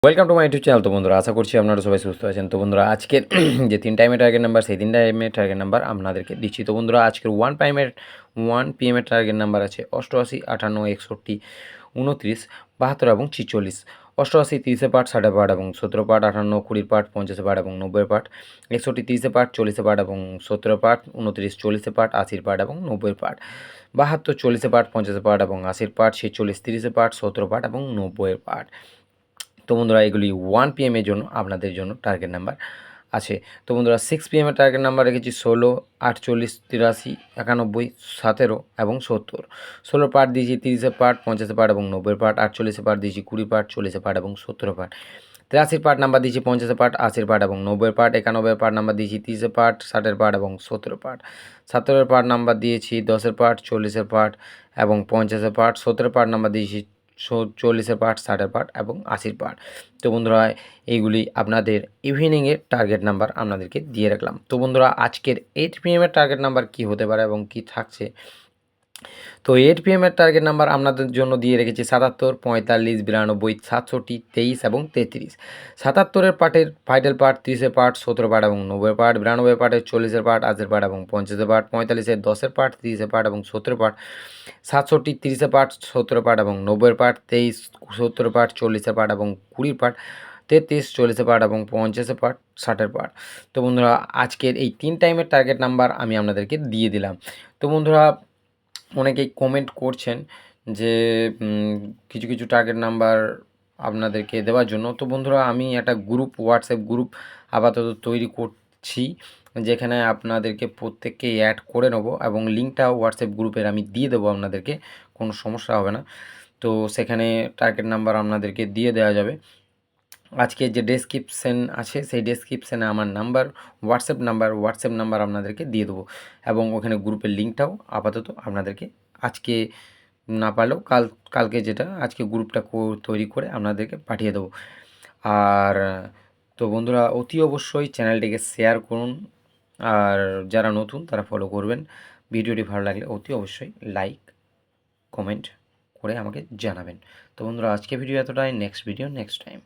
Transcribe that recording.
Welcome to my YouTube channel. তো বন্ধুরা, আশা করছি আপনারা সবাই সুস্থ আছেন। তো বন্ধুরা, আজকের যে 3 টাইমের টার্গেট নাম্বার, সেই 3 টাইমের টার্গেট নাম্বার আপনাদেরকে দিচ্ছি। তো বন্ধুরা, আজকের 1 PM এর টার্গেট নাম্বার আছে 88, 58, 61, 29, 72 এবং 46। 88 30 পার্ট, 60 পার্ট এবং 17 পার্ট, 58 20 পার্ট, 50 পার্ট এবং 90 পার্ট, 61 30 পার্ট, 40 পার্ট এবং 17 পার্ট, 29 40 পার্ট, 80 পার্ট এবং 90 পার্ট, 72 40 পার্ট, 50 পার্ট এবং 80 পার্ট, 46 30 পার্ট, 17 পার্ট এবং 90 পার্ট। তো বন্ধুরা, এগুলি 1 PM এর জন্য আপনাদের জন্য টার্গেট নাম্বার আছে। তো বন্ধুরা, 6 PM এর টার্গেট নাম্বার রেখেছি 16, 48, 83, 91, 17 এবং 70। 16 পার্ট দিয়েছি 30 পার্ট, 50 পার্ট এবং 90 পার্ট, 48 পার্ট দিয়েছি 20 পার্ট, 40 পার্ট এবং 17 পার্ট, 83 পার্ট নাম্বার দিয়েছি 50 পার্ট, 80 পার্ট এবং 90 পার্ট, 91 পার্ট নাম্বার দিয়েছি 30 পার্ট, 60 পার্ট এবং 17 পার্ট, 17 পার্ট নাম্বার দিয়েছি 10 পার্ট, 40 পার্ট এবং 50 পার্ট, 17 পার্ট নাম্বার দিয়েছি 40 পার্ট, 60 পার্ট এবং 80 পার্ট। তো বন্ধুরা, এইগুলি আপনাদের ইভিনিংয়ের টার্গেট নাম্বার আপনাদেরকে দিয়ে রাখলাম। তো বন্ধুরা, আজকের 8 PM এর টার্গেট নাম্বার কী হতে পারে এবং কী থাকছে। তো 8 PM এর টার্গেট নাম্বার আপনাদের জন্য দিয়ে রেখেছি 77, 45, 92, 67, 23 এবং 33। 77-এর পার্টের ভাইটাল পার্ট 30 পার্ট, 17 পার্ট এবং 90 পার্ট, 92 পার্টের 40 পার্ট, 80 পার্ট এবং 50 পার্ট, 45-এর 10 পার্ট, 30 পার্ট এবং 17 পার্ট, 67 30 পার্ট, 17 পার্ট এবং 90 পার্ট, 23 70 পার্ট, 40 পার্ট এবং 20 পার্ট, 33 40 পার্ট এবং 50 পার্ট, 60 পার্ট। তো বন্ধুরা, আজকের এই 3 টাইমের টার্গেট নাম্বার আমি আপনাদেরকে দিয়ে দিলাম। তো বন্ধুরা, অনেকেই কমেন্ট করছেন যে কিছু কিছু টার্গেট নাম্বার আপনাদেরকে দেওয়ার জন্য। তো বন্ধুরা, আমি একটা হোয়াটসঅ্যাপ গ্রুপ আপাতত তৈরি করছি, যেখানে আপনাদেরকে প্রত্যেককে অ্যাড করে নেব এবং লিঙ্কটা হোয়াটসঅ্যাপ গ্রুপের আমি দিয়ে দেবো আপনাদেরকে, কোনো সমস্যা হবে না। তো সেখানে টার্গেট নাম্বার আপনাদেরকে দিয়ে দেওয়া যাবে। আজকে যে ডেসক্রিপশন আছে, সেই ডেসক্রিপশানে আমার হোয়াটসঅ্যাপ নাম্বার আপনাদেরকে দিয়ে দেবো এবং ওখানে গ্রুপের লিঙ্কটাও আপাতত আপনাদেরকে আজকে না পারলেও কালকে যেটা আজকে গ্রুপটা তৈরি করে আপনাদেরকে পাঠিয়ে দেবো। আর তো বন্ধুরা, অতি অবশ্যই চ্যানেলটিকে শেয়ার করুন, আর যারা নতুন তারা ফলো করবেন। ভিডিওটি ভালো লাগলে অতি অবশ্যই লাইক কমেন্ট করে আমাকে জানাবেন। তো বন্ধুরা, আজকে ভিডিও এতটাই। Next video next time.